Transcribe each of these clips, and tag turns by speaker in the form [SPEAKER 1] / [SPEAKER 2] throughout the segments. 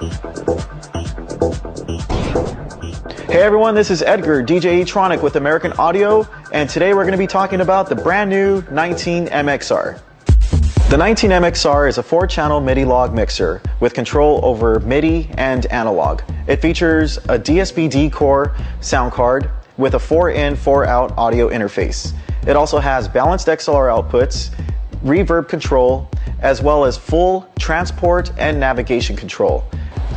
[SPEAKER 1] Hey everyone, this is Edgar, DJ Etronic with American Audio, and today we're going to be talking about the brand new 19 MXR. The 19 MXR is a 4-channel MIDI log mixer with control over MIDI and analog. It features a DSP-D core sound card with a 4-in, 4-out audio interface. It also has balanced XLR outputs, reverb control, as well as full transport and navigation control.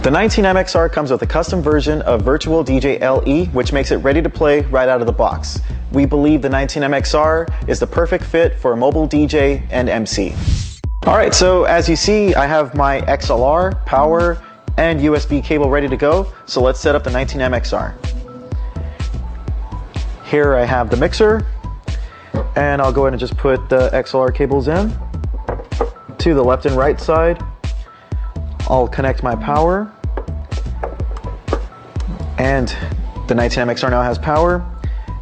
[SPEAKER 1] The 19 MXR comes with a custom version of Virtual DJ LE, which makes it ready to play right out of the box. We believe the 19 MXR is the perfect fit for a mobile DJ and MC. Alright, so as you see, I have my XLR, power, and USB cable ready to go, so let's set up the 19 MXR. Here I have the mixer, and I'll go ahead and just put the XLR cables in to the left and right side. I'll connect my power, and the 19 MXR now has power,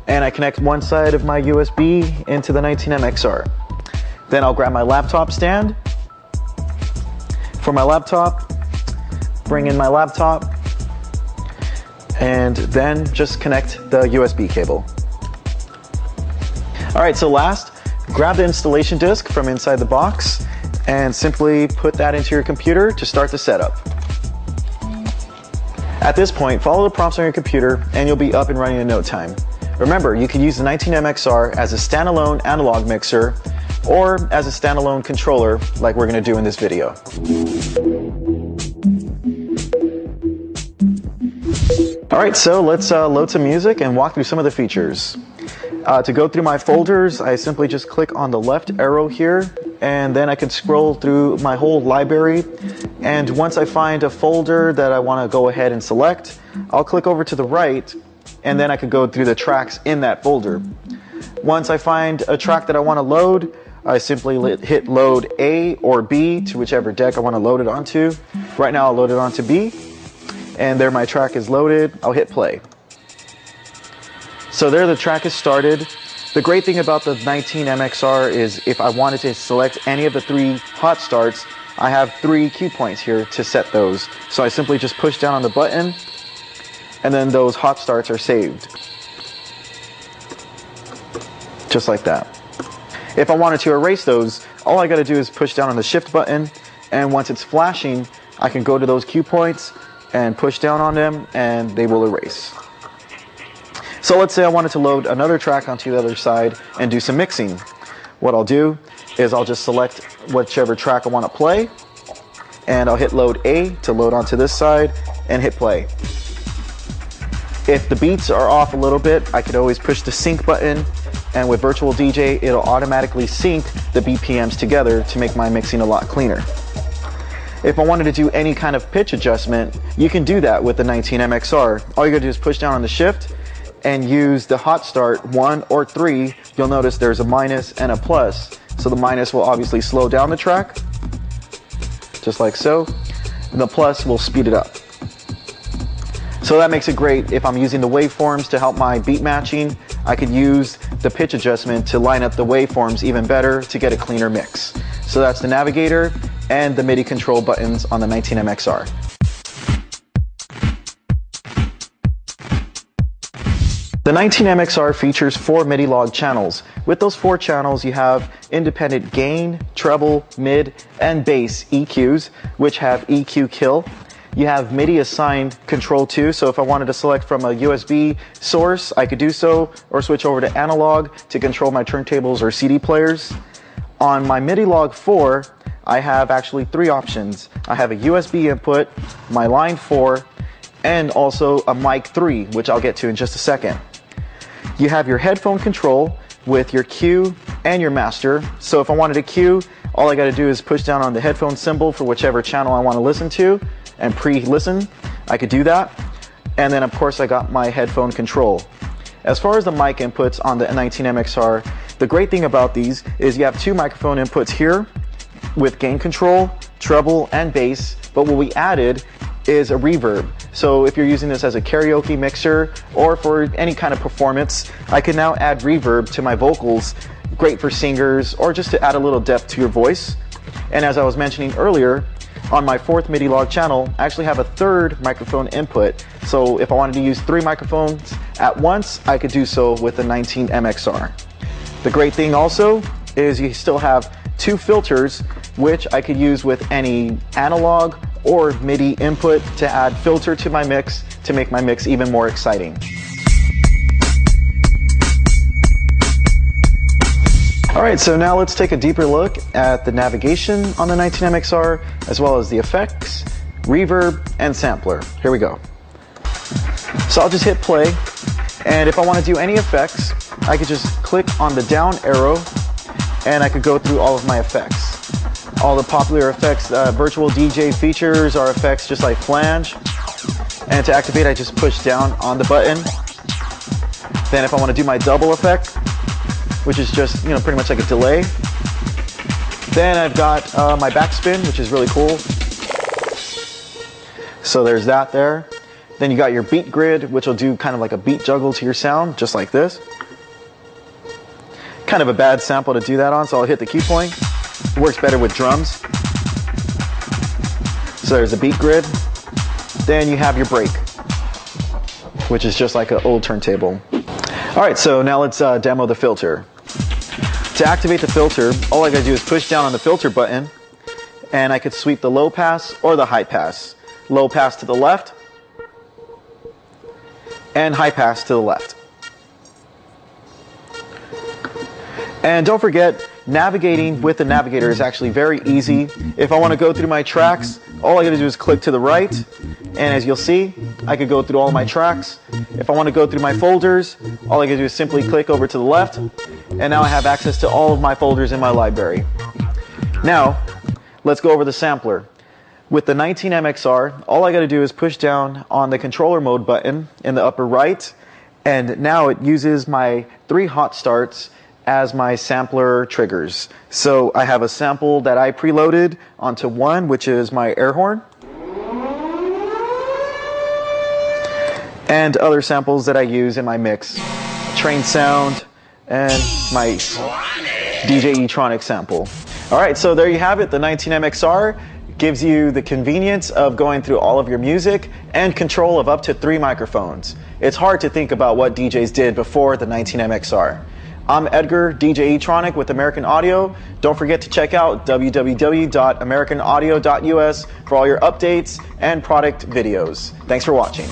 [SPEAKER 1] and I connect one side of my USB into the 19 MXR. Then I'll grab my laptop stand. For my laptop, bring in my laptop, and then just connect the USB cable. Alright, so last, grab the installation disk from inside the box and simply put that into your computer to start the setup. At this point, follow the prompts on your computer and you'll be up and running in no time. Remember, you can use the 19 MXR as a standalone analog mixer or as a standalone controller like we're going to do in this video. Alright, so let's load some music and walk through some of the features. To go through my folders, I simply just click on the left arrow here, and then I can scroll through my whole library, and once I find a folder that I want to go ahead and select, I'll click over to the right, and then I can go through the tracks in that folder. Once I find a track that I want to load, I simply hit load A or B to whichever deck I want to load it onto. Right now I'll load it onto B, and there my track is loaded. I'll hit play. So there the track is started. The great thing about the 19 MXR is if I wanted to select any of the 3 hot starts, I have 3 cue points here to set those. So I simply just push down on the button, and then those hot starts are saved. Just like that. If I wanted to erase those, all I gotta do is push down on the shift button, and once it's flashing, I can go to those cue points and push down on them, and they will erase. So let's say I wanted to load another track onto the other side and do some mixing. What I'll do is I'll just select whichever track I want to play, and I'll hit load A to load onto this side and hit play. If the beats are off a little bit, I could always push the sync button, and with Virtual DJ, it'll automatically sync the BPMs together to make my mixing a lot cleaner. If I wanted to do any kind of pitch adjustment, you can do that with the 19 MXR. All you gotta do is push down on the shift and use the hot start 1 or 3. You'll notice there's a minus and a plus. So the minus will obviously slow down the track, just like so, and the plus will speed it up. So that makes it great if I'm using the waveforms to help my beat matching. I could use the pitch adjustment to line up the waveforms even better to get a cleaner mix. So that's the navigator and the MIDI control buttons on the 19 MXR. The 19 MXR features 4 MIDI log channels. With those 4 channels, you have independent gain, treble, mid, and bass EQs, which have EQ kill. You have MIDI assigned control too, so if I wanted to select from a USB source, I could do so, or switch over to analog to control my turntables or CD players. On my MIDI log 4, I have actually 3 options. I have a USB input, my line 4, and also a mic 3, which I'll get to in just a second. You have your headphone control with your cue and your master. So if I wanted a cue, all I got to do is push down on the headphone symbol for whichever channel I want to listen to and pre-listen. I could do that. And then of course I got my headphone control. As far as the mic inputs on the 19 MXR, the great thing about these is you have 2 microphone inputs here with gain control, treble, and bass, but what we added is a reverb. So if you're using this as a karaoke mixer or for any kind of performance, I can now add reverb to my vocals, great for singers or just to add a little depth to your voice. And as I was mentioning earlier, on my fourth MIDI log channel, I actually have a third microphone input. So if I wanted to use 3 microphones at once, I could do so with the 19 MXR. The great thing also is you still have 2 filters, which I could use with any analog or MIDI input to add filter to my mix to make my mix even more exciting. Alright, so now let's take a deeper look at the navigation on the 19 MXR, as well as the effects, reverb, and sampler. Here we go. So I'll just hit play, and if I want to do any effects, I could just click on the down arrow, and I could go through all of my effects. All the popular effects, virtual DJ features are effects just like flange, and to activate I just push down on the button. Then if I want to do my double effect, which is just, pretty much like a delay. Then I've got my backspin, which is really cool. So there's that there. Then you got your beat grid, which will do kind of like a beat juggle to your sound, just like this. Kind of a bad sample to do that on, so I'll hit the cue point. It works better with drums. So there's the beat grid. Then you have your break, which is just like an old turntable. All right, so now let's demo the filter. To activate the filter, all I gotta do is push down on the filter button, and I could sweep the low pass or the high pass. Low pass to the left, and high pass to the left. And don't forget, navigating with the navigator is actually very easy. If I want to go through my tracks, all I gotta do is click to the right, and as you'll see, I could go through all my tracks. If I want to go through my folders, all I gotta do is simply click over to the left, and now I have access to all of my folders in my library. Now, let's go over the sampler. With the 19 MXR, all I gotta do is push down on the controller mode button in the upper right, and now it uses my 3 hot starts as my sampler triggers. So I have a sample that I preloaded onto 1, which is my air horn, and other samples that I use in my mix. Train sound, and my DJ E-tronic sample. Alright, so there you have it. The 19 MXR gives you the convenience of going through all of your music and control of up to 3 microphones. It's hard to think about what DJs did before the 19 MXR. I'm Edgar, DJ E-tronic with American Audio. Don't forget to check out www.americanaudio.us for all your updates and product videos. Thanks for watching.